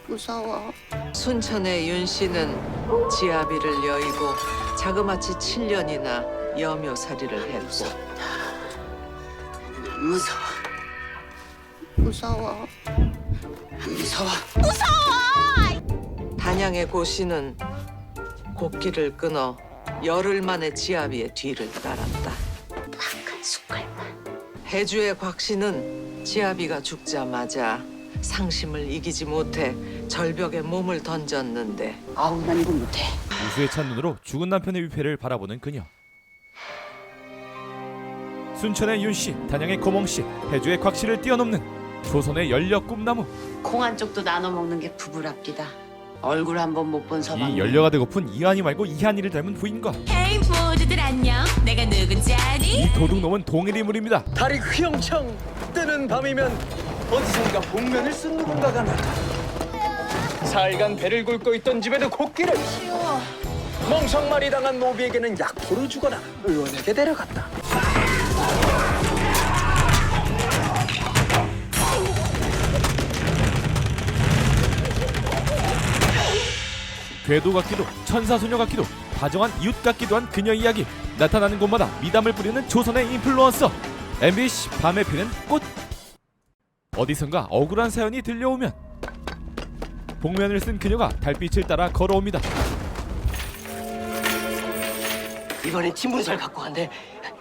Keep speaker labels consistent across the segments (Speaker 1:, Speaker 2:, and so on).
Speaker 1: 무서워.
Speaker 2: 순천의 윤 씨는 지아비를 여의고 자그마치 7년이나 여묘살이를 했고
Speaker 1: 무서워. 무서워. 무서워.
Speaker 2: 단양의 고 씨는 곡기를 끊어 열흘 만에 지아비의 뒤를 따랐다.
Speaker 1: 한 숟갈만.
Speaker 2: 해주의 곽 씨는 지아비가 죽자마자 상심을 이기지 못해 절벽에 몸을 던졌는데
Speaker 1: 아우, 난 이거 못해.
Speaker 3: 우수에 찬 눈으로 죽은 남편의 위패를 바라보는 그녀. 순천의 윤씨, 단양의 고몽씨, 해주의 곽씨를 뛰어넘는 조선의 연력 꿈나무.
Speaker 1: 콩 한쪽도 나눠 먹는 게 부부랍디다. 얼굴 한 번 못 본 서방.
Speaker 3: 이 연려가 되고픈 이한이 말고 이한이를 닮은 부인과
Speaker 4: 헤이 모두들 안녕. 내가 누군지 아니?
Speaker 3: 이 도둑놈은 동일인물입니다.
Speaker 5: 달이 휘영청 뜨는 밤이면 어디선가 복면을 쓴 누군가가 나타나. 4일간 배를 굴고 있던 집에도 곡기를 멍석말이 당한 노비에게는 약포를 주거나 의원에게 데려갔다.
Speaker 3: 궤도 같기도 천사소녀 같기도 다정한 이웃 같기도 한 그녀 이야기. 나타나는 곳마다 미담을 뿌리는 조선의 인플루언서 MBC 밤에 피는 꽃. 어디선가 억울한 사연이 들려오면 복면을 쓴 그녀가 달빛을 따라 걸어옵니다.
Speaker 5: 이번엔 친문설 갖고 왔네.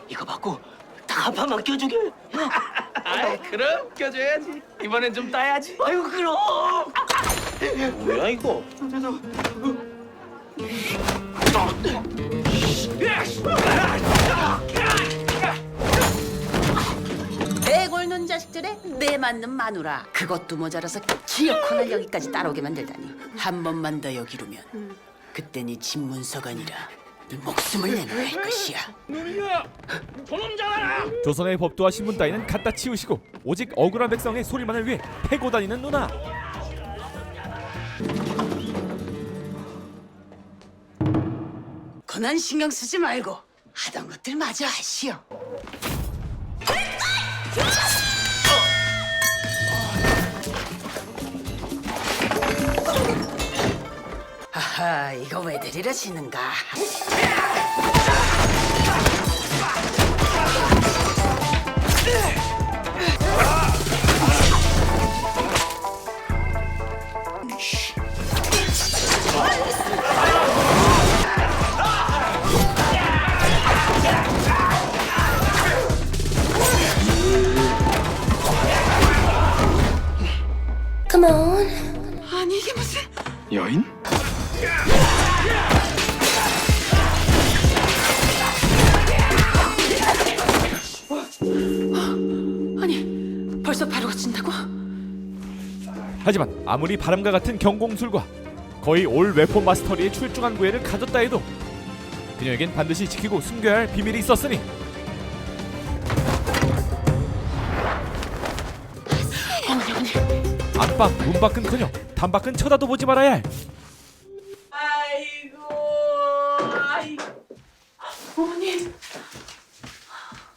Speaker 5: 이거 받고 딱 한 판만 껴주게. 아이, 그럼 껴줘야지. 이번엔 좀 따야지. 아이고, 그럼. 뭐야 이거?
Speaker 1: 대골 눈 자식들의 내 맞는 마누라. 그것도 모자라서 기어코를 여기까지 따라오게 만들다니. 한 번만 더 여기로면 그때 네 집문서가 아니라 네 목숨을 내놓을 것이야.
Speaker 3: 조선의 법도와 신분 따위는 갖다 치우시고 오직 억울한 백성의 소리만을 위해 패고 다니는 누나.
Speaker 1: 고난 신경 쓰지 말고 하던 것들 마저 하시오. 하하, 이거 왜들 이러시는가? 아니, 이게 무슨...
Speaker 5: 여인?
Speaker 1: 아니, 벌써 바로가 친다고?
Speaker 3: 하지만 아무리 바람과 같은 경공술과 거의 올 웨폰 마스터리에 출중한 구애를 가졌다 해도 그녀에겐 반드시 지키고 숨겨야 할 비밀이 있었으니 안팎 문 밖은 그녀 담 밖은 쳐다도 보지 말아야 할
Speaker 1: 어머님,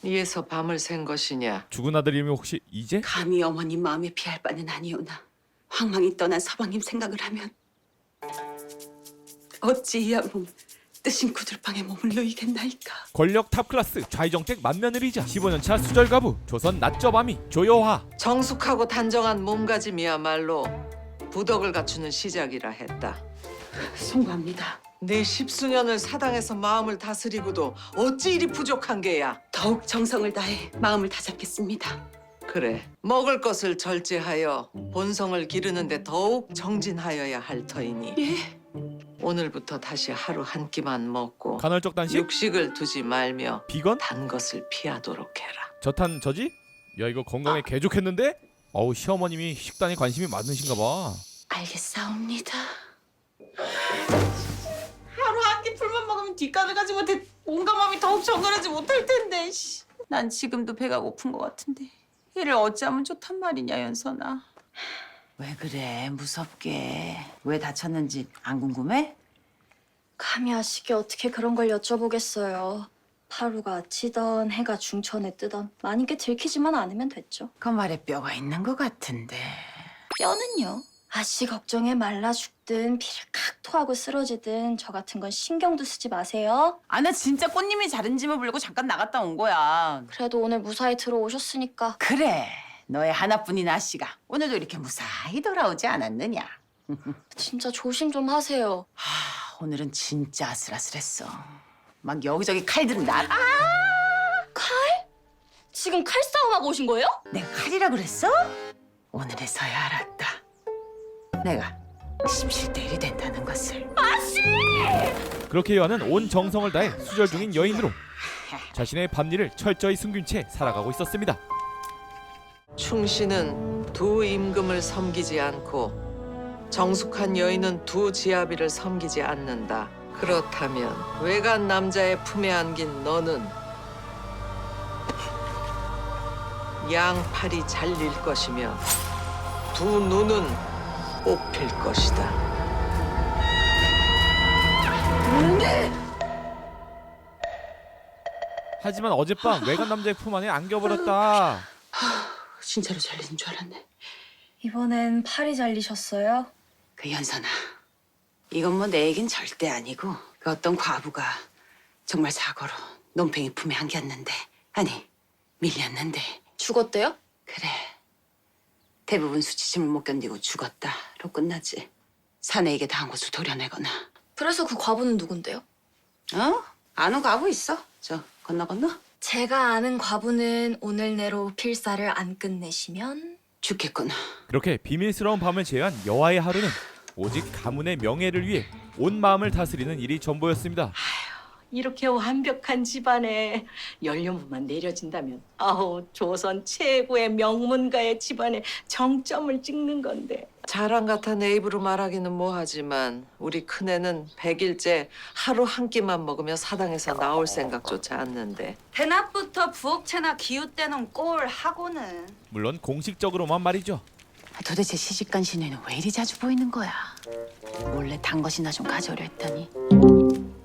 Speaker 2: 이에서 밤을 샌 것이냐.
Speaker 3: 죽은 아들이면 혹시 이제?
Speaker 1: 감히 어머님 마음에 피할 바는 아니오나 황망이 떠난 서방님 생각을 하면 어찌 이 몸 뜨신 구들방에 몸을 놓이겠나이까.
Speaker 3: 권력 탑클래스 좌의정책 맏며느리이자 15년차 수절가부 조선 낮저밤이 조여화.
Speaker 2: 정숙하고 단정한 몸가짐이야말로 부덕을 갖추는 시작이라 했다.
Speaker 1: 송구합니다.
Speaker 2: 네 십수년을 사당에서 마음을 다스리고도 어찌 이리 부족한 게야.
Speaker 1: 더욱 정성을 다해 마음을 다잡겠습니다.
Speaker 2: 그래, 먹을 것을 절제하여 본성을 기르는데 더욱 정진하여야 할 터이니
Speaker 1: 예,
Speaker 2: 오늘부터 다시 하루 한 끼만 먹고
Speaker 3: 간헐적 단식?
Speaker 2: 육식을 두지 말며
Speaker 3: 비건?
Speaker 2: 단 것을 피하도록 해라.
Speaker 3: 저탄 저지? 야 이거 건강에 개 좋겠는데? 어우 시어머님이 식단에 관심이 많으신가 봐.
Speaker 1: 알겠사옵니다.
Speaker 6: 하루 한 끼 풀만 먹으면 뒷간을 가지 못해 온갖 마음이 더욱 정갈하지 못할 텐데. 난 지금도 배가 고픈 것 같은데 이를 어찌하면 좋단 말이냐, 연선아.
Speaker 1: 왜 그래, 무섭게. 왜 다쳤는지 안 궁금해?
Speaker 7: 감히 아시게 어떻게 그런 걸 여쭤보겠어요. 하루가 아치던 해가 중천에 뜨던 마님께 들키지만 않으면 됐죠.
Speaker 1: 그 말에 뼈가 있는 것 같은데.
Speaker 7: 뼈는요? 아씨 걱정에 말라 죽든 피를 칵 토하고 쓰러지든 저 같은 건 신경도 쓰지 마세요.
Speaker 6: 아, 나 진짜 꽃님이 자른 짐을 불고 잠깐 나갔다 온 거야.
Speaker 7: 그래도 오늘 무사히 들어오셨으니까.
Speaker 6: 그래, 너의 하나뿐인 아씨가 오늘도 이렇게 무사히 돌아오지 않았느냐.
Speaker 7: 진짜 조심 좀 하세요.
Speaker 6: 오늘은 진짜 아슬아슬했어. 막 여기저기 칼들은 나.
Speaker 7: 지금 칼싸움하고 오신 거예요?
Speaker 6: 내가 칼이라 그랬어? 오늘에서야 알았다. 내가 심실대일이 된다는 것을.
Speaker 3: 그렇게 여아는 온 정성을 다해 수절 중인 여인으로 자신의 밤일을 철저히 숨긴 채 살아가고 있었습니다.
Speaker 2: 충씨는 두 임금을 섬기지 않고 정숙한 여인은 두 지아비를 섬기지 않는다. 그렇다면 외간 남자의 품에 안긴 너는 양팔이 잘릴 것이며 두 눈은 뽑힐 것이다.
Speaker 3: 하지만 어젯밤 외간 남자의 품 안에 안겨버렸다.
Speaker 1: 진짜로 잘리는 줄 알았네.
Speaker 7: 이번엔 팔이 잘리셨어요?
Speaker 1: 그 연선아, 이건 뭐 내 얘긴 절대 아니고 그 어떤 과부가 정말 사고로 논팽이 품에 안겼는데, 아니 밀렸는데.
Speaker 7: 죽었대요?
Speaker 1: 그래, 대부분 수치심을 못 견디고 죽었다로 끝나지. 사내에게 당한 것을 도려내거나.
Speaker 7: 그래서 그 과부는 누군데요?
Speaker 1: 아는 과부 있어. 저 건너.
Speaker 7: 제가 아는 과부는 오늘 내로 필사를 안 끝내시면
Speaker 1: 죽겠구나.
Speaker 3: 그렇게 비밀스러운 밤을 제외한 여아의 하루는 오직 가문의 명예를 위해 온 마음을 다스리는 일이 전부였습니다.
Speaker 8: 이렇게 완벽한 집안에 연료문만 내려진다면 아우 조선 최고의 명문가의 집안에 정점을 찍는 건데.
Speaker 2: 자랑 같아 내 입으로 말하기는 뭐하지만 우리 큰애는 100일째 하루 한 끼만 먹으며 사당에서 나올 생각조차 않는데.
Speaker 9: 대낮부터 부엌채나 기웃대는 꼴 하고는.
Speaker 3: 물론 공식적으로만 말이죠.
Speaker 1: 도대체 시집간 신우는 왜 이리 자주 보이는 거야? 몰래 단 것이나 좀 가져오려 했더니.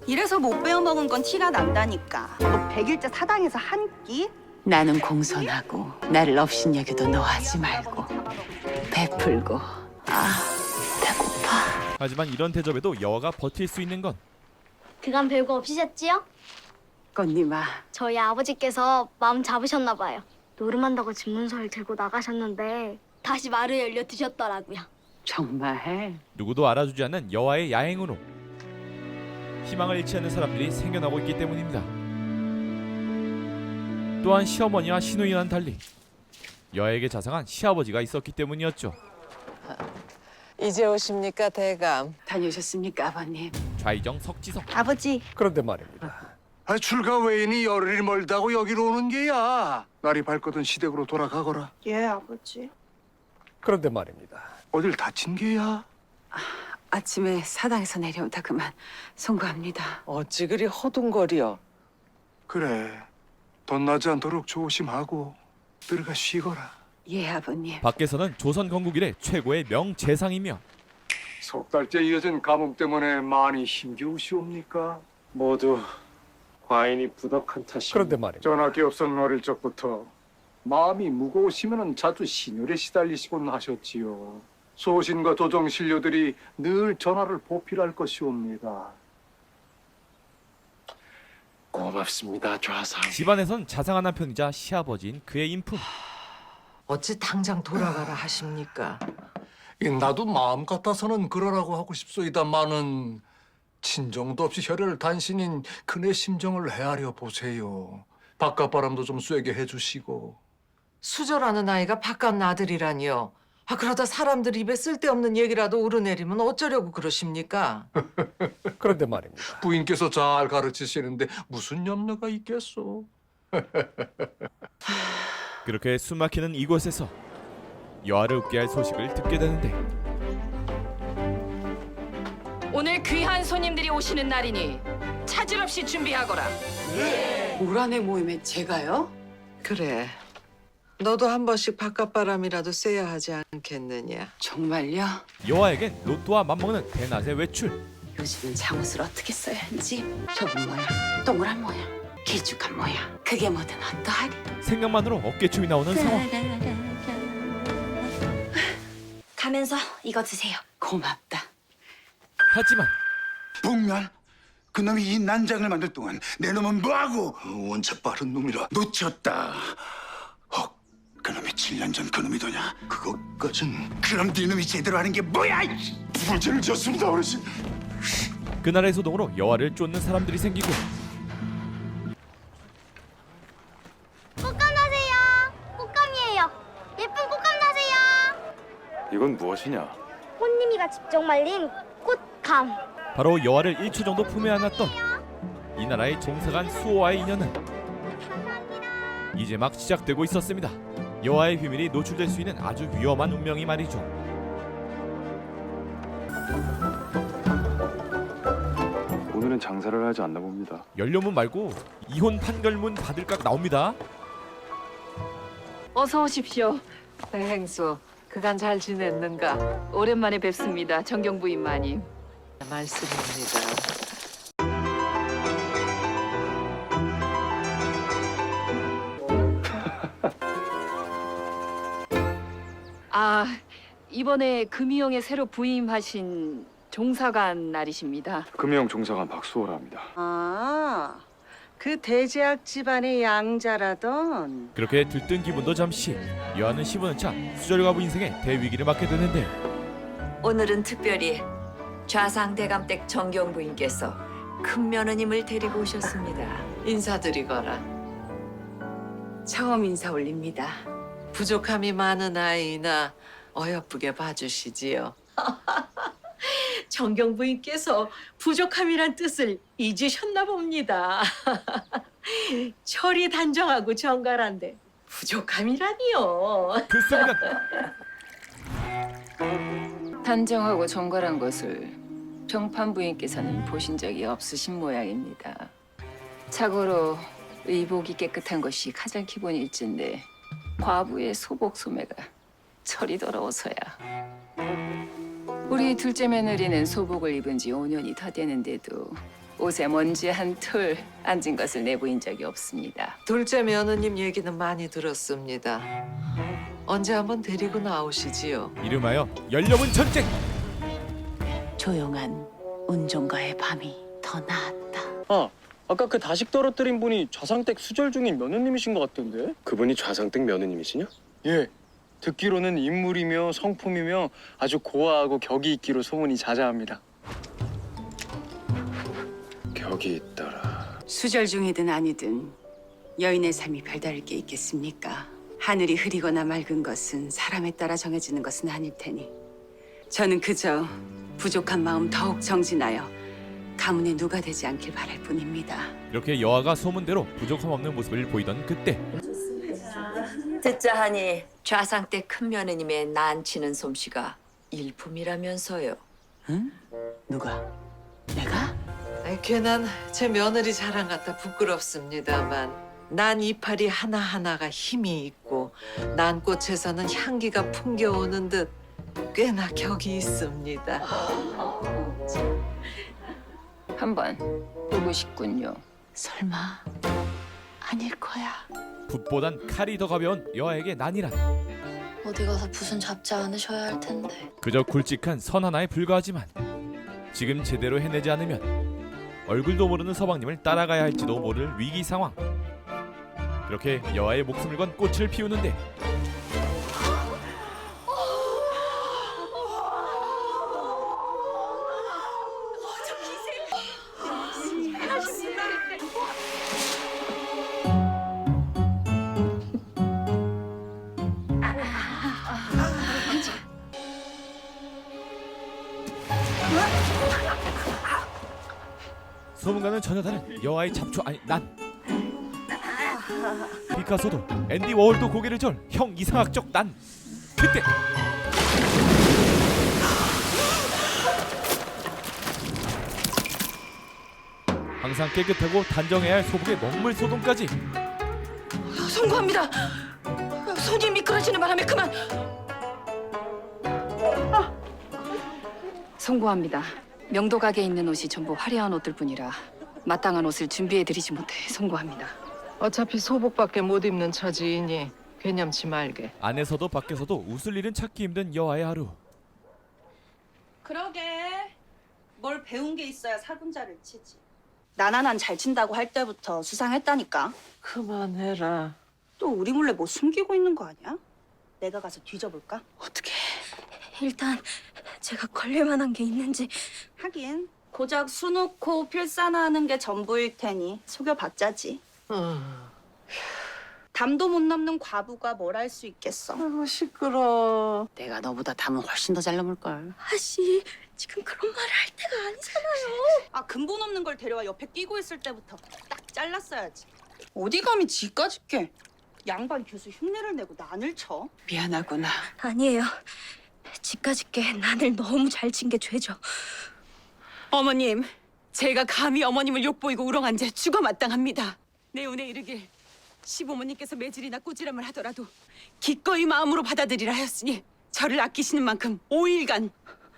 Speaker 9: 이래서 못 배워 먹은 건 티가 난다니까. 뭐 100일째 사당에서 한 끼?
Speaker 1: 나는 공손하고 나를 업신여겨도 노하지 말고 베풀고. 배고파.
Speaker 3: 하지만 이런 대접에도 여아가 버틸 수 있는 건
Speaker 10: 그간 별거 없으셨지요?
Speaker 1: 꽃님아,
Speaker 10: 저희 아버지께서 마음 잡으셨나 봐요. 노름한다고 집문서를 들고 나가셨는데 다시 말을 열려 드셨더라고요.
Speaker 1: 정말.
Speaker 3: 누구도 알아주지 않는 여아의 야행으로 희망을 잃지 않는 사람들이 생겨나고 있기 때문입니다. 또한 시어머니와 시누이와는 달리 여아에게 자상한 시아버지가 있었기 때문이었죠.
Speaker 2: 이제 오십니까 대감?
Speaker 1: 다녀오셨습니까, 아버님?
Speaker 3: 좌이정 석지성.
Speaker 9: 아버지.
Speaker 5: 그런데 말입니다.
Speaker 11: 출가 외인이 열흘이 멀다고 여기로 오는 게야. 날이 밝거든 시댁으로 돌아가거라.
Speaker 9: 예, 아버지.
Speaker 5: 그런데 말입니다.
Speaker 11: 어딜 다친 게야?
Speaker 1: 아침에 사당에서 내려오다 그만 송구합니다.
Speaker 2: 어찌 그리 허둥거려.
Speaker 11: 그래. 덧나지 않도록 조심하고 들어가 쉬거라.
Speaker 1: 예, 아버님.
Speaker 3: 밖에서는 조선 건국 이래 최고의 명재상이며
Speaker 11: 석 달째 이어진 가뭄 때문에 많이 힘겨우시옵니까? 모두 과인이 부덕한 탓이.
Speaker 5: 그런데 말입니다.
Speaker 11: 전하께 없선 어릴 적부터 마음이 무거우시면 자주 신율에 시달리시곤 하셨지요. 소신과 도정 신료들이 늘 전하를 보필할 것이옵니다. 고맙습니다, 좌상.
Speaker 3: 집안에선 자상한 남편이자 시아버지인 그의 인품.
Speaker 2: 어찌 당장 돌아가라 하십니까?
Speaker 11: 나도 마음 같아서는 그러라고 하고 싶소이다마는 친정도 없이 혈혈 단신인 그네 심정을 헤아려 보세요. 바깥바람도 좀 쐬게 해주시고.
Speaker 2: 수절하는 아이가 바깥 나들이라니요. 그러다 사람들 입에 쓸데없는 얘기라도 우러내리면 어쩌려고 그러십니까?
Speaker 5: 그런데 말입니다.
Speaker 11: 부인께서 잘 가르치시는데 무슨 염려가 있겠소?
Speaker 3: 그렇게 숨막히는 이곳에서 여아를 웃게 할 소식을 듣게 되는데
Speaker 8: 오늘 귀한 손님들이 오시는 날이니 차질 없이 준비하거라.
Speaker 1: 오란의 모임에 제가요?
Speaker 2: 그래. 너도 한 번씩 바깥바람이라도 쐬야 하지 않겠느냐?
Speaker 1: 정말요?
Speaker 3: 여아에겐 로또와 맞먹는 대낮의 외출.
Speaker 1: 요즘은 잠옷을 어떻게 써야 하는지 좁은 모양, 동그란 모양, 길쭉한 모양, 그게 뭐든 어떠하리.
Speaker 3: 생각만으로 어깨춤이 나오는 상황.
Speaker 7: 가면서 이거 드세요.
Speaker 1: 고맙다.
Speaker 3: 하지만
Speaker 12: 복면? 그놈이 이 난장을 만들 동안 내 놈은 뭐하고? 원체 빠른 놈이라 놓쳤다. 혹 그놈이 7년 전 그놈이더냐? 그것까진 그럼 네 놈이 제대로 하는 게 뭐야? 불죄를 졌습니다 어르신.
Speaker 3: 그날의 소동으로 여아를 쫓는 사람들이 생기고
Speaker 10: 꽃감 나세요. 꽃감이에요. 예쁜 꽃감 나세요.
Speaker 12: 이건 무엇이냐?
Speaker 10: 꽃님이가 직접 말린 꽃감.
Speaker 3: 바로 여아를 1초 정도 품에 안았던 이 나라의 종사관 수호와의 인연은 이제 막 시작되고 있었습니다. 여아의 비밀이 노출될 수 있는 아주 위험한 운명이 말이죠.
Speaker 12: 오늘은 장사를 하지 않나 봅니다.
Speaker 3: 연료문 말고 이혼 판결문 받을 각 나옵니다.
Speaker 8: 어서 오십시오.
Speaker 2: 네, 행수. 그간 잘 지냈는가?
Speaker 8: 오랜만에 뵙습니다. 정경 부인 마님.
Speaker 2: 말씀입니다.
Speaker 8: 아, 이번에 금이영에 새로 부임하신 종사관 날이십니다.
Speaker 12: 금영 종사관 박수호라 합니다.
Speaker 9: 아, 그 대제학 집안의 양자라던.
Speaker 3: 그렇게 들뜬 기분도 잠시. 여아는 15년 차 수절과부 인생의 대위기를 맞게 되는데
Speaker 13: 오늘은 특별히 좌상대감댁 정경 부인께서 큰 며느님을 데리고 오셨습니다.
Speaker 2: 인사드리거라.
Speaker 1: 처음 인사 올립니다.
Speaker 2: 부족함이 많은 아이나 어여쁘게 봐주시지요.
Speaker 13: 정경 부인께서 부족함이란 뜻을 잊으셨나 봅니다. 철이 단정하고 정갈한데 부족함이라니요.
Speaker 3: 그 순간
Speaker 8: 단정하고 정갈한 것을 정판 부인께서는 보신 적이 없으신 모양입니다. 자고로 의복이 깨끗한 것이 가장 기본일진데 과부의 소복 소매가 철이 더러워서야. 우리 둘째 며느리는 소복을 입은 지 5년이 다 되는데도 옷에 먼지 한 톨 앉은 것을 내보인 적이 없습니다.
Speaker 2: 둘째 며느님 얘기는 많이 들었습니다. 언제 한번 데리고 나오시지요.
Speaker 3: 이름하여 연료문 전쟁.
Speaker 1: 조용한 운종가의 밤이 더 나았다.
Speaker 5: 아, 아까 그 다식 떨어뜨린 분이 좌상댁 수절 중인 며느님이신 것 같던데?
Speaker 12: 그분이 좌상댁 며느님이시냐?
Speaker 5: 예. 듣기로는 인물이며 성품이며 아주 고아하고 격이 있기로 소문이 자자합니다.
Speaker 12: 격이 있더라.
Speaker 1: 수절 중이든 아니든 여인의 삶이 별다를 게 있겠습니까? 하늘이 흐리거나 맑은 것은 사람에 따라 정해지는 것은 아닐 테니 저는 그저 부족한 마음 더욱 정진하여 가문의 누가 되지 않길 바랄 뿐입니다.
Speaker 3: 이렇게 여아가 소문대로 부족함 없는 모습을 보이던 그때
Speaker 13: 듣자 하니 좌상댁 큰 며느님의 난치는 솜씨가 일품이라면서요.
Speaker 1: 응? 누가? 내가?
Speaker 2: 아이, 괜한 제 며느리 자랑 같아 부끄럽습니다만 난 이파리 하나하나가 힘이 있고 난 꽃에서는 향기가 풍겨오는 듯 꽤나 격이 있습니다.
Speaker 8: 한번 보고 싶군요.
Speaker 1: 설마 아닐 거야.
Speaker 3: 붓보단 칼이 더 가벼운 여아에게 난이란
Speaker 7: 어디 가서 붓은 잡지 않으셔야 할 텐데.
Speaker 3: 그저 굵직한 선 하나에 불과하지만 지금 제대로 해내지 않으면 얼굴도 모르는 서방님을 따라가야 할지도 모를 위기 상황. 그렇게 여아의 목숨을 건 꽃을 피우는데 소문과는 전혀 다른 여아의 잡초 아니 난. 피카소도 앤디 워홀도 고개를 절 형 이상학적 난. 그때 항상 깨끗하고 단정해야 할 소복의 먹물 소동까지.
Speaker 8: 송구합니다. 손이 미끄러지는 바람에 그만. 송구합니다. 명도 가게에 있는 옷이 전부 화려한 옷들 뿐이라 마땅한 옷을 준비해드리지 못해 송구합니다.
Speaker 2: 어차피 소복밖에 못 입는 처지이니 괴념치 말게.
Speaker 3: 안에서도 밖에서도 웃을 일은 찾기 힘든 여아의 하루.
Speaker 9: 그러게. 뭘 배운 게 있어야 사군자를 치지. 나나난 잘 친다고 할 때부터 수상했다니까.
Speaker 2: 그만해라.
Speaker 9: 또 우리 몰래 뭐 숨기고 있는 거 아니야? 내가 가서 뒤져볼까?
Speaker 6: 어떻게?
Speaker 7: 일단 제가 걸릴 만한 게 있는지.
Speaker 9: 하긴 고작 수놓고 필사나하는 게 전부일 테니 속여봤자지. 담도 못 넘는 과부가 뭘 할 수 있겠어.
Speaker 2: 아이고 시끄러.
Speaker 1: 내가 너보다 담은 훨씬 더 잘 넘을 걸.
Speaker 7: 아씨, 지금 그런 말을 할 때가 아니잖아요.
Speaker 9: 아 근본 없는 걸 데려와 옆에 끼고 있을 때부터 딱 잘랐어야지. 어디 감히 지까지 깨. 양반 교수 흉내를 내고 난을 쳐.
Speaker 1: 미안하구나.
Speaker 7: 아니에요. 지까짓게 난을 너무 잘 친 게 죄죠.
Speaker 6: 어머님, 제가 감히 어머님을 욕보이고 우롱한 죄 죽어 마땅합니다. 내 운에 이르길 시부모님께서 매질이나 꾸지람을 하더라도 기꺼이 마음으로 받아들이라 하였으니 저를 아끼시는 만큼 5일간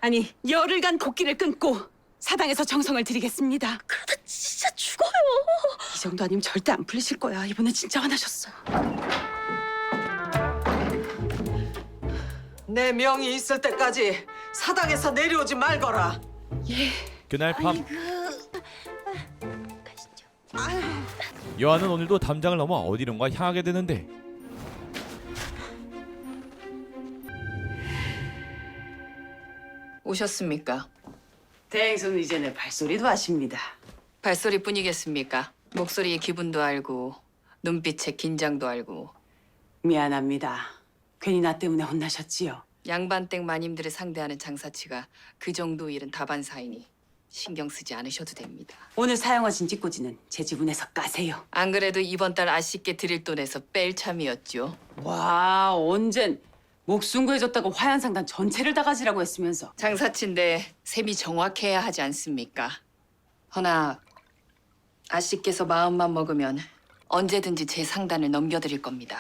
Speaker 6: 아니 열흘간 곡기를 끊고 사당에서 정성을 드리겠습니다.
Speaker 7: 그러다 진짜 죽어요.
Speaker 6: 이 정도 아니면 절대 안 풀리실 거야. 이번에 진짜 화나셨어요.
Speaker 2: 내 명이 있을 때까지 사당에서 내려오지 말거라.
Speaker 3: 그날 밤 여아는 오늘도 담장을 넘어 어디론가 향하게 되는데
Speaker 8: 오셨습니까?
Speaker 1: 대행소는 이제 내 발소리도 아십니다.
Speaker 8: 발소리뿐이겠습니까? 목소리의 기분도 알고 눈빛의 긴장도 알고.
Speaker 1: 미안합니다. 괜히 나 때문에 혼나셨지요.
Speaker 8: 양반댁 마님들을 상대하는 장사치가 그 정도 일은 다반사이니 신경 쓰지 않으셔도 됩니다.
Speaker 1: 오늘 사용하신 뒷꽂이는 제 지분에서 까세요.
Speaker 8: 안 그래도 이번 달 아씨께 드릴 돈에서 뺄 참이었죠.
Speaker 1: 와, 언젠 목숨 구해줬다고 화연상단 전체를 다 가지라고 했으면서.
Speaker 8: 장사치인데 셈이 정확해야 하지 않습니까? 허나 아씨께서 마음만 먹으면 언제든지 제 상단을 넘겨드릴 겁니다.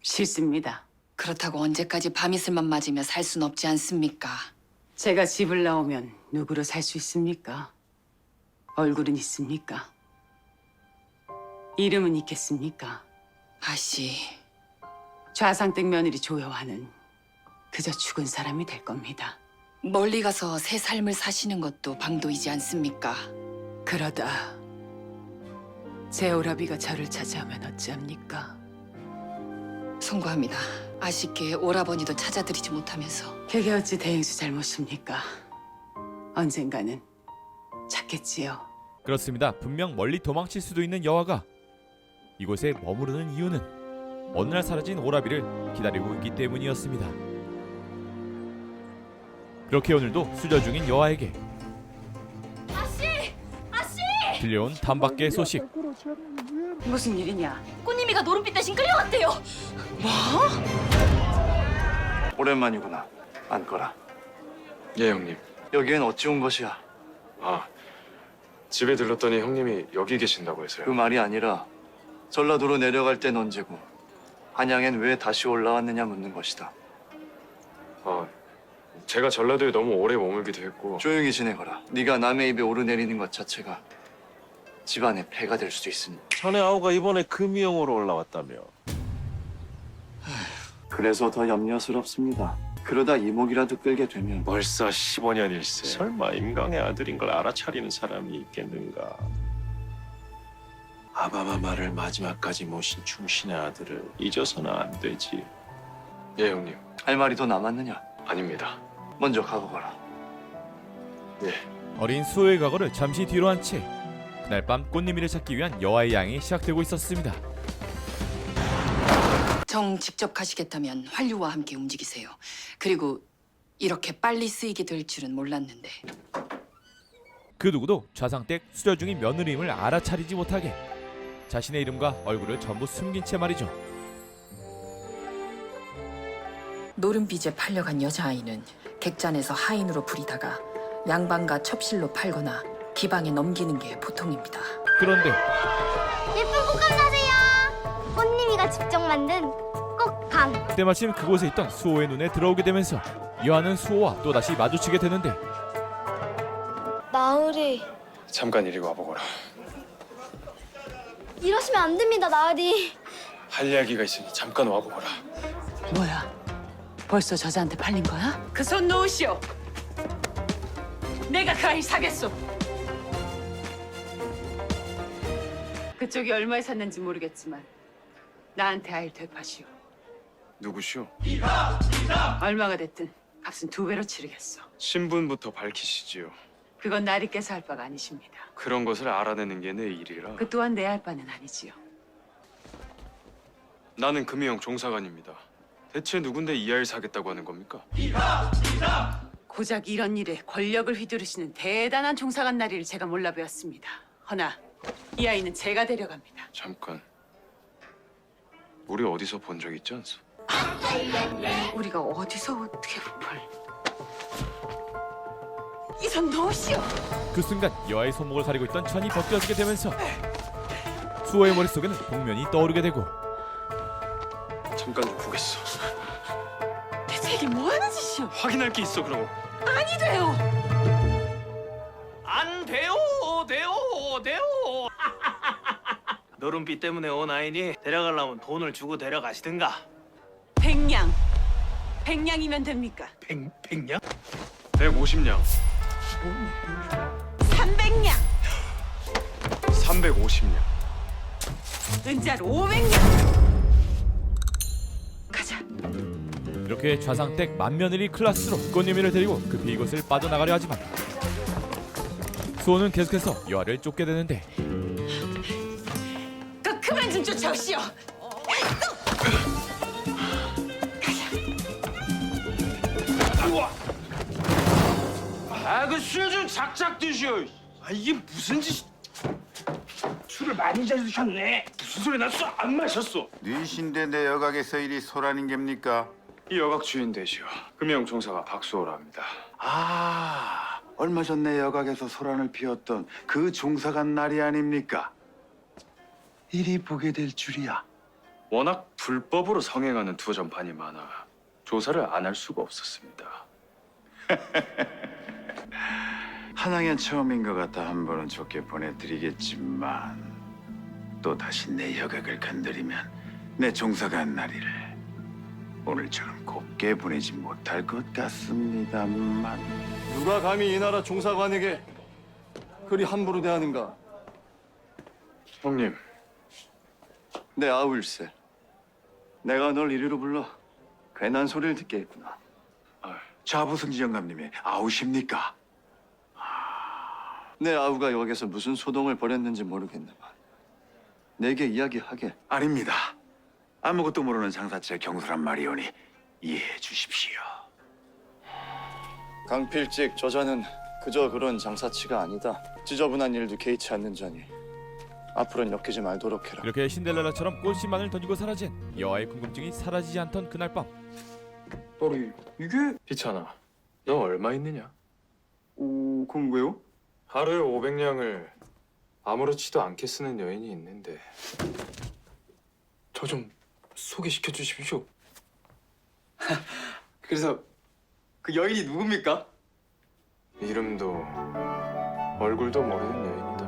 Speaker 1: 싫습니다.
Speaker 8: 그렇다고 언제까지 밤이슬만 맞으며 살 순 없지 않습니까?
Speaker 1: 제가 집을 나오면 누구로 살 수 있습니까? 얼굴은 있습니까? 이름은 있겠습니까?
Speaker 8: 아씨,
Speaker 1: 좌상댁 며느리 조여와는 그저 죽은 사람이 될 겁니다.
Speaker 8: 멀리 가서 새 삶을 사시는 것도 방도이지 않습니까?
Speaker 1: 그러다 제 오라비가 저를 찾아오면 어찌합니까?
Speaker 8: 송구합니다. 아씨께 오라버니도 찾아드리지 못하면서.
Speaker 1: 그게 어찌 대행수 잘못입니까? 언젠가는 찾겠지요.
Speaker 3: 그렇습니다. 분명 멀리 도망칠 수도 있는 여아가 이곳에 머무르는 이유는 어느 날 사라진 오라비를 기다리고 있기 때문이었습니다. 그렇게 오늘도 수저 중인 여아에게
Speaker 7: 아씨! 아씨!
Speaker 3: 들려온 담밖의 소식.
Speaker 1: 무슨 일이냐?
Speaker 7: 꽃님이가 노름빛 대신 끌려갔대요.
Speaker 14: 오랜만이구나. 앉거라.
Speaker 5: 예, 형님.
Speaker 14: 여기엔 어찌 온 것이야?
Speaker 5: 아, 집에 들렀더니 형님이 여기 계신다고 해서요.
Speaker 14: 그 말이 아니라 전라도로 내려갈 땐 언제고 한양엔 왜 다시 올라왔느냐 묻는 것이다.
Speaker 5: 아, 제가 전라도에 너무 오래 머물기도 했고.
Speaker 14: 조용히 지내거라. 네가 남의 입에 오르내리는 것 자체가 집안의 폐가 될 수도 있으니.
Speaker 15: 전에 아우가 이번에 금이용으로 올라왔다며.
Speaker 14: 그래서 더 염려스럽습니다. 그러다 이목이라도 끌게 되면
Speaker 15: 벌써 15년일세. 설마 임강의 아들인 걸 알아차리는 사람이 있겠는가. 아바마마를 마지막까지 모신 충신의 아들을 잊어서는 안 되지.
Speaker 5: 예, 형님.
Speaker 14: 할 말이 더 남았느냐?
Speaker 5: 아닙니다.
Speaker 14: 먼저 가보거라.
Speaker 5: 예.
Speaker 3: 어린 수호의 과거를 잠시 뒤로 한 채 그날 밤 꽃님이를 찾기 위한 여아의 양이 시작되고 있었습니다.
Speaker 8: 정 직접 가시겠다면 환류와 함께 움직이세요. 그리고 이렇게 빨리 쓰이게 될 줄은 몰랐는데.
Speaker 3: 그 누구도 좌상댁 수저 중인 며느리임을 알아차리지 못하게 자신의 이름과 얼굴을 전부 숨긴 채 말이죠.
Speaker 8: 노름빚에 팔려간 여자아이는 객잔에서 하인으로 부리다가 양반과 첩실로 팔거나 기방에 넘기는 게 보통입니다.
Speaker 3: 그런데
Speaker 10: 예쁜 꽃감 사세요. 꽃님이가 직접 만든 꽃감.
Speaker 3: 때마침 그곳에 있던 수호의 눈에 들어오게 되면서 여아는 수호와 또다시 마주치게 되는데
Speaker 10: 나으리,
Speaker 5: 잠깐 이리 와보거라.
Speaker 10: 이러시면 안 됩니다, 나으리.
Speaker 5: 할 이야기가 있으니 잠깐 와보거라.
Speaker 1: 뭐야? 벌써 저자한테 팔린 거야?
Speaker 6: 그 손 놓으시오. 내가 그 아이 사겠소. 그쪽이 얼마에 샀는지 모르겠지만 나한테 아이를 되파시오.
Speaker 15: 누구시오?
Speaker 6: 얼마가 됐든 값은 2배로 치르겠소.
Speaker 15: 신분부터 밝히시지요.
Speaker 6: 그건 나리께서 할 바가 아니십니다.
Speaker 15: 그런 것을 알아내는 게 내 일이라.
Speaker 6: 그 또한 내 할 바는 아니지요.
Speaker 15: 나는 금희영 종사관입니다. 대체 누군데 이 아이를 사겠다고 하는 겁니까?
Speaker 6: 고작 이런 일에 권력을 휘두르시는 대단한 종사관 나리를 제가 몰라 배웠습니다. 허나 이 아이는 제가 데려갑니다.
Speaker 15: 잠깐. 우리 어디서 본 적 있지 않소?
Speaker 6: 우리가 어디서 어떻게 볼? 이 손 놓으시오.
Speaker 3: 그 순간 여아의 손목을 가리고 있던 천이 벗겨지게 되면서 수호의 머릿속에는 복면이 떠오르게 되고
Speaker 15: 잠깐 좀 보겠어.
Speaker 6: 대체 이게 뭐하는 짓이오?
Speaker 15: 확인할 게 있어 그럼.
Speaker 6: 아니 돼요.
Speaker 5: 안 돼요. 노름비 때문에 온 아이니 데려가려면 돈을 주고 데려가시든가.
Speaker 6: 100냥. 100냥이면 됩니까?
Speaker 5: 100냥?
Speaker 15: 150냥,
Speaker 6: 300냥.
Speaker 15: 350냥.
Speaker 6: 은자로 500냥. 가자.
Speaker 3: 이렇게 좌상댁 맏며느리 클라스로 꽃님이를 데리고 급히 이곳을 빠져나가려 하지만 수호는 계속해서 여아를 쫓게 되는데
Speaker 6: 그만 좀 쫓아오시오.
Speaker 5: 아, 그 술 좀 작작 드시오. 아, 이게 무슨 짓? 술을 많이 잘 드셨네. 무슨 소리 나 술 안 마셨어.
Speaker 12: 뉘신데 내 여각에서 이리 소란인 깁니까?
Speaker 15: 이 여각 주인 되시오. 금희영 종사가 박수호라 합니다.
Speaker 12: 아, 얼마 전 내 여각에서 소란을 피웠던 그 종사관 날이 아닙니까? 이리 보게 될 줄이야.
Speaker 15: 워낙 불법으로 성행하는 두 전판이 많아 조사를 안 할 수가 없었습니다.
Speaker 12: 한양엔 처음인 것 같아 한 번은 좋게 보내드리겠지만 또 다시 내 여각을 건드리면 내 종사관 날이를 오늘처럼 곱게 보내지 못할 것 같습니다만.
Speaker 14: 누가 감히 이 나라 종사관에게 그리 함부로 대하는가?
Speaker 15: 형님,
Speaker 14: 내 아울세. 내가 널 이리로 불러 괜한 소리를 듣게 했구나.
Speaker 12: 자부승지 영감님이 아우십니까?
Speaker 14: 내 아우가 여기서 무슨 소동을 벌였는지 모르겠네만 내게 이야기하게.
Speaker 12: 아닙니다. 아무것도 모르는 장사체 경솔한 말이오니 이해해 주십시오.
Speaker 14: 강필직 저자는 그저 그런 장사치가 아니다. 지저분한 일도 개의치 않는 자니 앞으로는 엮이지 말도록 해라.
Speaker 3: 이렇게 신데렐라처럼 꽃씨만을 던지고 사라진 여아의 궁금증이 사라지지 않던 그날 밤
Speaker 15: 딸이 이게? 희찬아, 너 얼마 있느냐?
Speaker 14: 오, 그럼 왜요?
Speaker 15: 하루에 500냥을 아무렇지도 않게 쓰는 여인이 있는데 저 좀 소개시켜 주십시오.
Speaker 5: 그래서 그 여인이 누굽니까?
Speaker 15: 이름도 얼굴도 모르는 여인이다.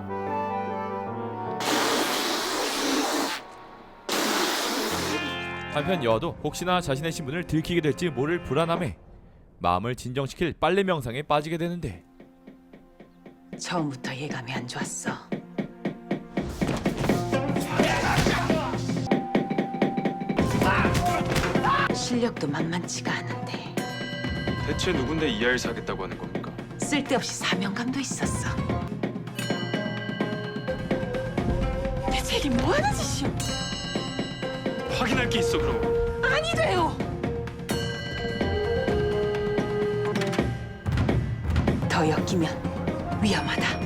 Speaker 3: 한편 여아도 혹시나 자신의 신분을 들키게 될지 모를 불안함에 마음을 진정시킬 빨래 명상에 빠지게 되는데
Speaker 6: 처음부터 예감이 안 좋았어. 실력도 만만치가 않은데
Speaker 15: 대체 누군데 이 아이를 사겠다고 하는 겁니까?
Speaker 6: 쓸데없이 사명감도 있었어. 대체 이게 뭐하는 짓이오?
Speaker 15: 확인할 게 있어 그럼.
Speaker 6: 아니 돼요. 더 엮이면 위험하다.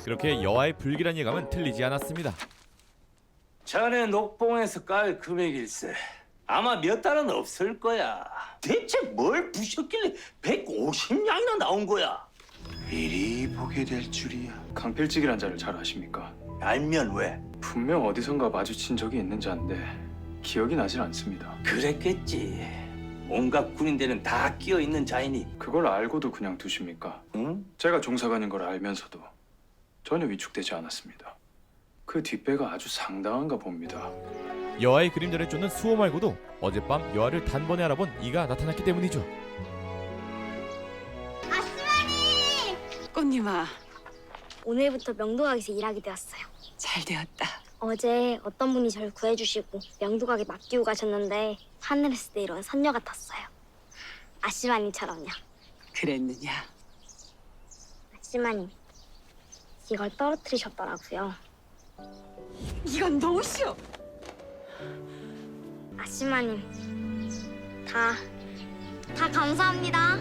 Speaker 3: 그렇게 여아의 불길한 예감은 틀리지 않았습니다.
Speaker 5: 전에 녹봉에서 깔 금액일세. 아마 몇 달은 없을 거야. 대체 뭘 부셨길래 150냥이나 나온 거야?
Speaker 12: 이리 보게 될 줄이야.
Speaker 15: 강필직이란 자를 잘 아십니까?
Speaker 5: 알면 왜?
Speaker 15: 분명 어디선가 마주친 적이 있는 자인데 기억이 나질 않습니다.
Speaker 5: 그랬겠지. 온갖 군인들은 다 끼어 있는 자이니.
Speaker 15: 그걸 알고도 그냥 두십니까?
Speaker 5: 응?
Speaker 15: 제가 종사관인 걸 알면서도 전혀 위축되지 않았습니다. 그 뒷배가 아주 상당한가 봅니다.
Speaker 3: 여아의 그림자를 쫓는 수호 말고도 어젯밤 여아를 단번에 알아본 이가 나타났기 때문이죠.
Speaker 6: 꽃님아,
Speaker 10: 오늘부터 명도각에서 일하게 되었어요.
Speaker 6: 잘 되었다.
Speaker 10: 어제 어떤 분이 저를 구해주시고 명도각에 맡기고 가셨는데 하늘에서 내려온 선녀 같았어요. 아씨마님처럼요.
Speaker 6: 그랬느냐?
Speaker 10: 아씨마님, 이걸 떨어뜨리셨더라고요.
Speaker 6: 이건 너무 쉬워.
Speaker 10: 아씨마님, 다 감사합니다.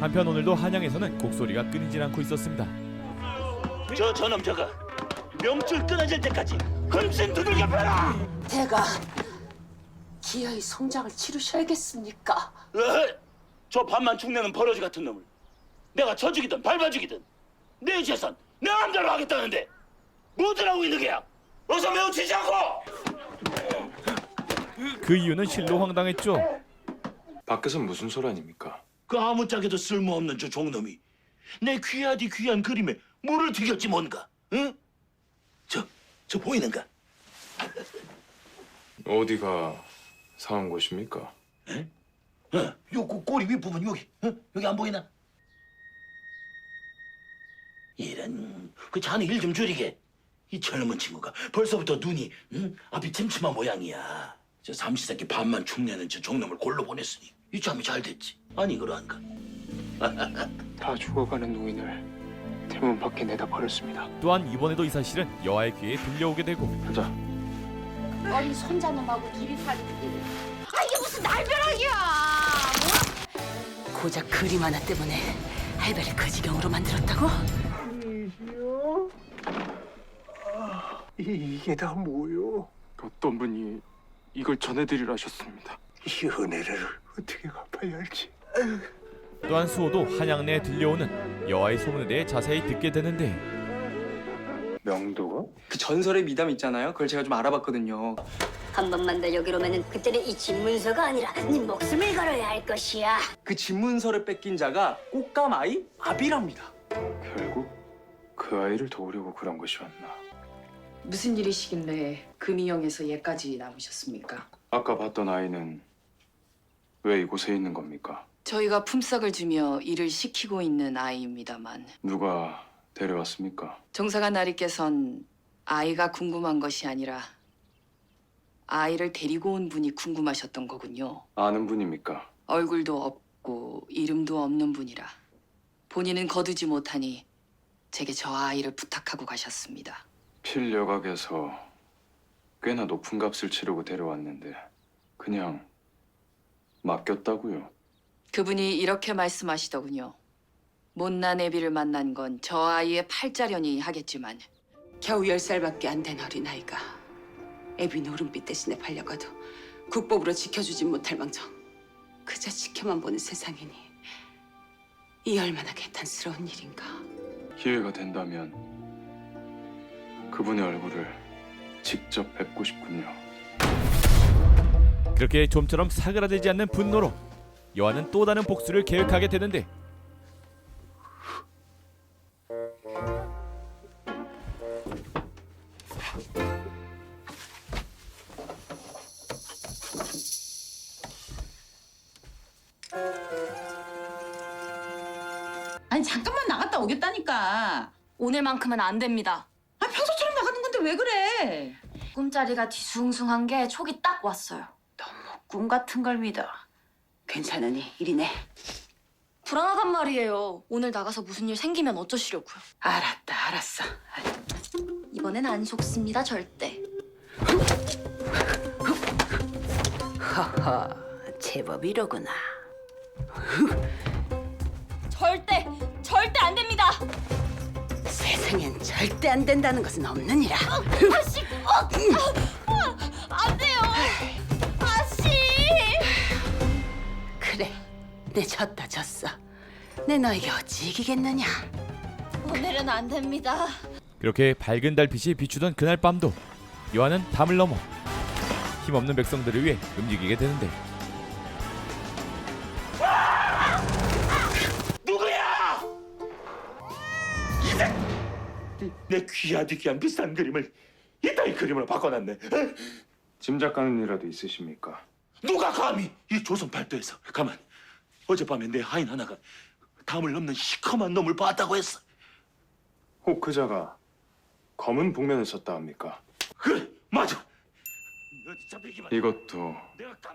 Speaker 3: 한편 오늘도 한양에서는 곡소리가 끊이질 않고 있었습니다.
Speaker 5: 저놈 저거 명줄 끊어질 때까지 금신 두들겨 패라.
Speaker 1: 대가 기어이 성장을 치르셔야겠습니까?
Speaker 5: 저 반만 축내는 버러지 같은 놈을 내가 쳐 죽이든 밟아 죽이든 내 재산 내 마음대로 하겠다는데 뭐들하고 있는 게야? 어서 매우치지 않고!
Speaker 3: 그 이유는 실로 황당했죠.
Speaker 15: 밖에서 무슨 소란입니까?
Speaker 5: 그 아무짝에도 쓸모없는 저 종놈이 내 귀하디 귀한 그림에 물을 튀겼지 뭔가. 응? 저 보이는가?
Speaker 15: 어디가 상한 곳입니까?
Speaker 5: 요 꼬리 윗부분 여기. 여기 안 보이나? 이런 그 자네 일 좀 줄이게. 이 젊은 친구가 벌써부터 눈이 앞이 침침한 모양이야. 저 삼시세끼 반만 축내는 저 종놈을 골로 보냈으니 이 참이 잘 됐지. 아니 그러한가?
Speaker 16: 다 죽어가는 노인을 대문 밖에 내다 버렸습니다.
Speaker 3: 또한 이번에도 이 사실은 여아의 귀에 들려오게 되고.
Speaker 15: 가자.
Speaker 10: 어린 손자놈하고 둘이 살기. 아, 이게 무슨 날벼락이야!
Speaker 1: 고작 그림 하나 때문에 할배를 그 지경으로 만들었다고?
Speaker 16: 이게 다 뭐요? 어떤 분이 이걸 전해드리려 하셨습니다. 이 은혜를 어떻게 갚아야 할지.
Speaker 3: 또한 수호도 한양 내에 들려오는 여아의 소문에 대해 자세히 듣게 되는데.
Speaker 16: 명도가? 그 전설의 미담 있잖아요. 그걸 제가 좀 알아봤거든요.
Speaker 10: 한 번만 더 여기로 오면은 그때는 이 집문서가 아니라 네 목숨을 걸어야 할 것이야.
Speaker 16: 그 집문서를 뺏긴 자가 꽃감 아이 아비랍니다.
Speaker 15: 결국 그 아이를 도우려고 그런 것이었나?
Speaker 8: 무슨 일이시길래 금이영에서 얘까지 남으셨습니까?
Speaker 15: 아까 봤던 아이는 왜 이곳에 있는 겁니까?
Speaker 8: 저희가 품삯을 주며 일을 시키고 있는 아이입니다만
Speaker 15: 누가 데려왔습니까?
Speaker 8: 정사관 나리께선 아이가 궁금한 것이 아니라 아이를 데리고 온 분이 궁금하셨던 거군요.
Speaker 15: 아는 분입니까?
Speaker 8: 얼굴도 없고 이름도 없는 분이라 본인은 거두지 못하니 제게 저 아이를 부탁하고 가셨습니다.
Speaker 15: 필여각에서 꽤나 높은 값을 치르고 데려왔는데 그냥 맡겼다고요?
Speaker 8: 그분이 이렇게 말씀하시더군요. 못난 애비를 만난 건 저 아이의 팔자련이 하겠지만
Speaker 6: 겨우 10살밖에 안 된 어린아이가 애비 노름빛 대신에 팔려가도 국법으로 지켜주진 못할 망정 그저 지켜만 보는 세상이니 이 얼마나 개탄스러운 일인가.
Speaker 15: 기회가 된다면 그분의 얼굴을 직접 뵙고 싶군요.
Speaker 3: 그렇게 좀처럼 사그라들지 않는 분노로 여아는 또 다른 복수를 계획하게 되는데.
Speaker 9: 아니 잠깐만 나갔다 오겠다니까.
Speaker 7: 오늘만큼은 안 됩니다.
Speaker 9: 아 평소처럼 나가는 건데 왜 그래?
Speaker 7: 꿈자리가 뒤숭숭한 게 촉이 딱 왔어요.
Speaker 1: 꿈 같은 걸 믿어. 괜찮으니 이리네.
Speaker 7: 불안하단 말이에요. 오늘 나가서 무슨 일 생기면 어쩌시려고요.
Speaker 1: 알았다, 알았어.
Speaker 7: 이번엔 안 속습니다, 절대.
Speaker 1: 허허, 제법 이러구나.
Speaker 7: 절대 안 됩니다.
Speaker 1: 세상엔 절대 안 된다는 것은 없느니라.
Speaker 7: 아씨, 안 돼요. 아씨.
Speaker 1: 그래, 내 졌어. 내 너에게 어찌 이기겠느냐.
Speaker 7: 오늘은 안 됩니다.
Speaker 3: 그렇게 밝은 달빛이 비추던 그날 밤도 여아는 담을 넘어 힘없는 백성들을 위해 움직이게 되는데.
Speaker 5: 누구야?
Speaker 16: 내 귀하디귀한 비싼 그림을 이따위 그림으로 바꿔놨네. 에?
Speaker 15: 짐작 가는 일이라도 있으십니까?
Speaker 16: 누가 감히 이 조선 팔도에서 가만 어젯밤에 내 하인 하나가 담을 넘는 시커먼 놈을 봤다고 했어.
Speaker 15: 혹 그자가 검은 복면을 썼다 합니까?
Speaker 16: 그래 맞아.
Speaker 15: 이것도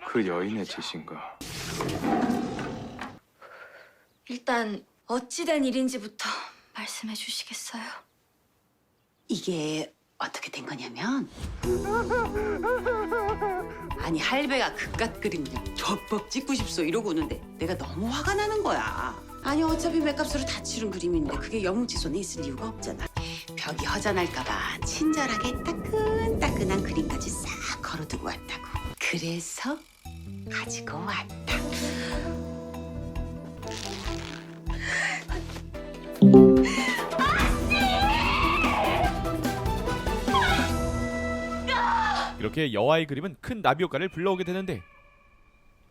Speaker 15: 그 여인의 짓인가?
Speaker 7: 일단 어찌된 일인지부터 말씀해 주시겠어요?
Speaker 1: 이게 어떻게 된 거냐면 아니 할배가 그깟 그림 저법 찍고 싶소 이러고 오는데 내가 너무 화가 나는 거야. 아니 어차피 맥값으로 다 치른 그림인데 그게 영웅지손에 있을 이유가 없잖아. 벽이 허전할까 봐 친절하게 따끈따끈한 그림까지 싹 걸어두고 왔다고. 그래서 가지고 왔다.
Speaker 3: 이렇게 여아의 그림은 큰 나비 효과를 불러오게 되는데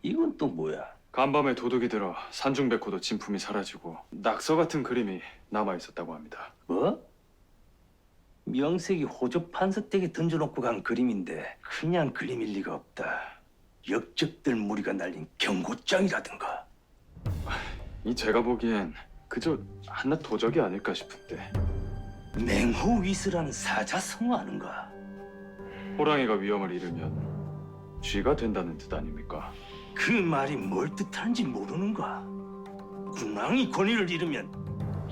Speaker 5: 이건 또 뭐야?
Speaker 15: 간밤에 도둑이 들어 산중백호도 진품이 사라지고 낙서 같은 그림이 남아 있었다고 합니다.
Speaker 5: 뭐? 명색이 호조 판서댁에 던져놓고 간 그림인데 그냥 그림일 리가 없다. 역적들 무리가 날린 경고장이라든가.
Speaker 15: 이 제가 보기엔 그저 한낱 도적이 아닐까 싶은데.
Speaker 5: 맹호위스라는 사자성어 아는가?
Speaker 15: 호랑이가 위험을 잃으면 쥐가 된다는 뜻 아닙니까?
Speaker 5: 그 말이 뭘 뜻하는지 모르는가? 군왕이 권위를 잃으면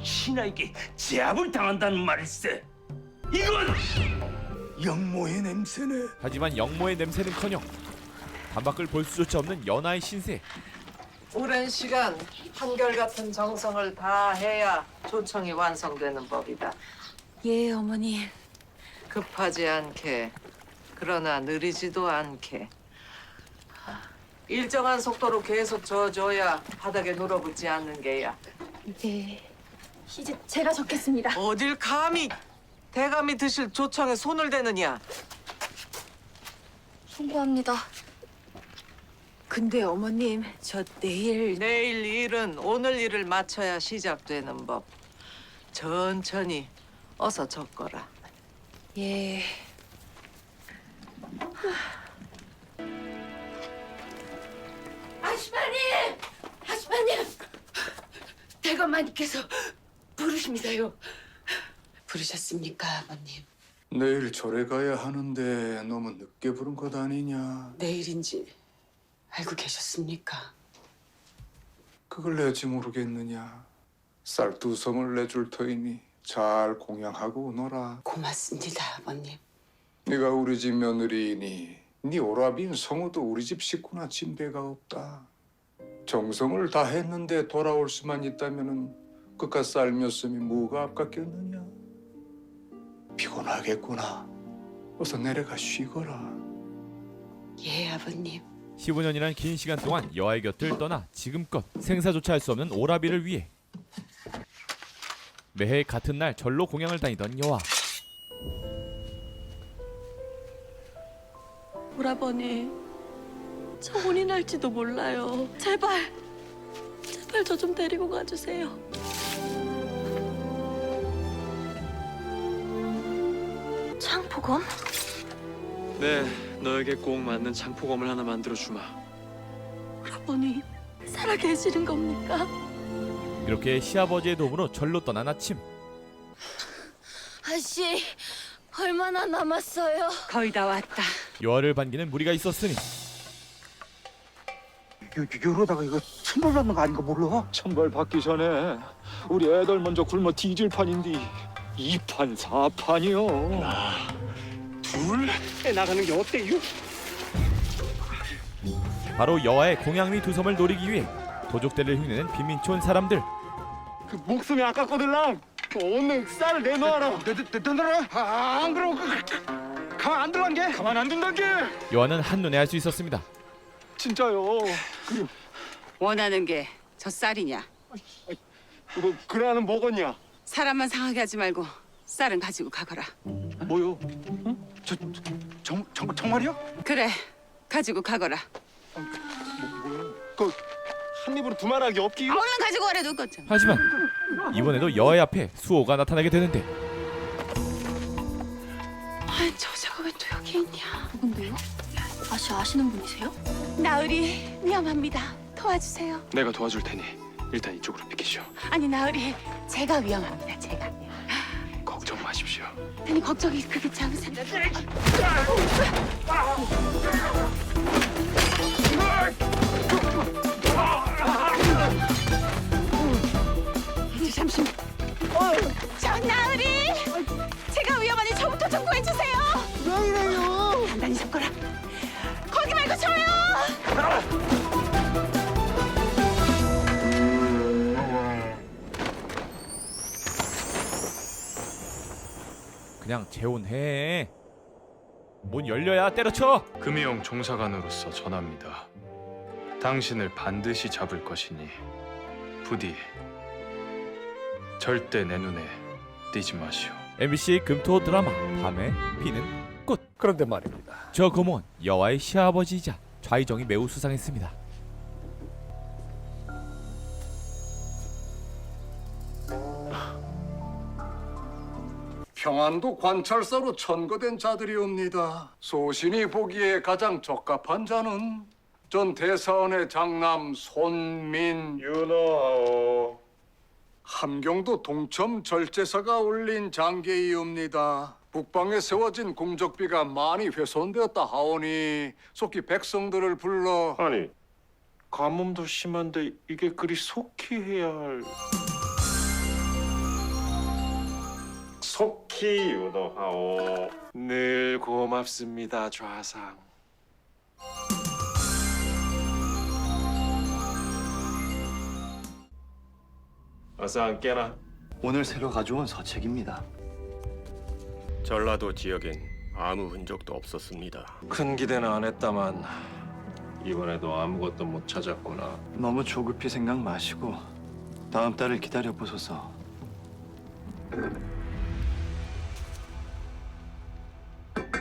Speaker 5: 신하에게 제압을 당한다는 말일세. 이건 영모의 냄새네.
Speaker 3: 하지만 영모의 냄새는커녕 단밖을 볼 수조차 없는 연하의 신세.
Speaker 2: 오랜 시간 한결같은 정성을 다해야 조청이 완성되는 법이다.
Speaker 6: 예, 어머니.
Speaker 2: 급하지 않게, 그러나 느리지도 않게. 일정한 속도로 계속 저어줘야 바닥에 눌어붙지 않는 게야.
Speaker 7: 네, 이제 제가 적겠습니다.
Speaker 2: 어딜 감히 대감이 드실 조청에 손을 대느냐?
Speaker 7: 송구합니다.
Speaker 6: 근데 어머님, 저 내일
Speaker 2: 일은 오늘 일을 마쳐야 시작되는 법. 천천히 어서 적거라.
Speaker 6: 예.
Speaker 4: 아주마님! 대감마님께서 부르십니다요.
Speaker 1: 부르셨습니까, 아버님?
Speaker 11: 내일 절에 가야 하는데 너무 늦게 부른 것 아니냐?
Speaker 1: 내일인지 알고 계셨습니까?
Speaker 11: 그걸 내지 모르겠느냐? 쌀 2섬을 내줄 터이니 잘 공양하고 오너라.
Speaker 1: 고맙습니다, 아버님.
Speaker 11: 네가 우리 집 며느리이니 네 오라비인 성우도 우리 집 식구나 침대가 없다. 정성을 다했는데 돌아올 수만 있다면은 그깟 쌀 몇 섬이 뭐가 아깝겠느냐? 피곤하겠구나. 어서 내려가 쉬거라.
Speaker 1: 예, 아버님.
Speaker 3: 15년이란 긴 시간 동안 여아의 곁을 떠나 지금껏 생사조차 할 수 없는 오라비를 위해 매해 같은 날 절로 공양을 다니던 여아.
Speaker 6: 오라버니, 저 혼이 날지도 몰라요. 제발 저 좀 데리고 가주세요.
Speaker 7: 창포검?
Speaker 5: 네, 너에게 꼭 맞는 창포검을 하나 만들어 주마.
Speaker 6: 오라버니, 살아 계시는 겁니까?
Speaker 3: 이렇게 시아버지의 도움으로 절로 떠난 아침.
Speaker 10: 아씨, 얼마나 남았어요?
Speaker 6: 거의 다 왔다.
Speaker 3: 여아를 반기는 무리가 있었으니
Speaker 12: 이러다가 이거 천벌 받는 거 아닌가 몰라?
Speaker 16: 천벌 받기 전에 우리 애들 먼저 굶어 뒤질 판인데 2판 4판이요.
Speaker 12: 둘? 애 나가는 게 어때요?
Speaker 3: 바로 여아의 공양리 2섬을 노리기 위해 도적대를 흉내낸 빈민촌 사람들.
Speaker 16: 그 목숨이 아깝거들랑. 오늘 쌀을 내놓아라.
Speaker 12: 내놔라. 안 그러고 가만 안 들어간 게?
Speaker 16: 가만 안 둔단 게.
Speaker 3: 여아는 한눈에 알 수 있었습니다.
Speaker 16: 진짜요.
Speaker 6: 원하는 게 저 쌀이냐?
Speaker 16: 그래야는 뭐겠냐?
Speaker 6: 사람만 상하게 하지 말고 쌀은 가지고 가거라.
Speaker 16: 뭐요?
Speaker 12: 정말이요?
Speaker 6: 그래, 가지고 가거라.
Speaker 16: 그 한 입으로 두말하기 없기요?
Speaker 6: 얼른 가지고 가래 놓고.
Speaker 3: 하지만 이번에도 여아의 앞에 수호가 나타나게 되는데
Speaker 6: 케인이야.
Speaker 7: 누군데요? 아시는 분이세요?
Speaker 6: 나으리 위험합니다. 도와주세요.
Speaker 15: 내가 도와줄 테니 일단 이쪽으로 비키시오.
Speaker 6: 아니 나으리 제가 위험합니다. 제가.
Speaker 15: 걱정 마십시오.
Speaker 6: 아니 걱정이 그게 참으세요. 잠시만. 저 나으리 제가 위험하니 저부터 좀 구해주세요. 왜 이래요? 단단히 잡거라. 거기 말고 저요.
Speaker 3: 그냥 재혼해. 문 열려야 때려쳐.
Speaker 15: 금이용 종사관으로서 전합니다. 당신을 반드시 잡을 것이니 부디 절대 내 눈에 띄지 마시오.
Speaker 3: MBC 금토 드라마 밤에 피는 꽃.
Speaker 16: 그런데 말입니다.
Speaker 3: 저 검은 여와의 시아버지이자 좌의정이 매우 수상했습니다.
Speaker 11: 평안도 관찰사로 천거된 자들이옵니다. 소신이 보기에 가장 적합한 자는 전 대사원의 장남 손민윤호, 함경도 동첨 절제사가 올린 장계이옵니다. 북방에 세워진 공적비가 많이 훼손되었다 하오니 속히 백성들을 불러
Speaker 16: 아니, 가뭄도 심한데 이게 그리 속히 해야 할... 속히 유도하오. 늘 고맙습니다, 좌상. 어서 앉게나.
Speaker 14: 오늘 새로 가져온 서책입니다.
Speaker 17: 전라도 지역엔 아무 흔적도 없었습니다.
Speaker 16: 큰 기대는 안 했다만 이번에도 아무것도 못 찾았구나.
Speaker 14: 너무 조급히 생각 마시고 다음 달을 기다려 보소서.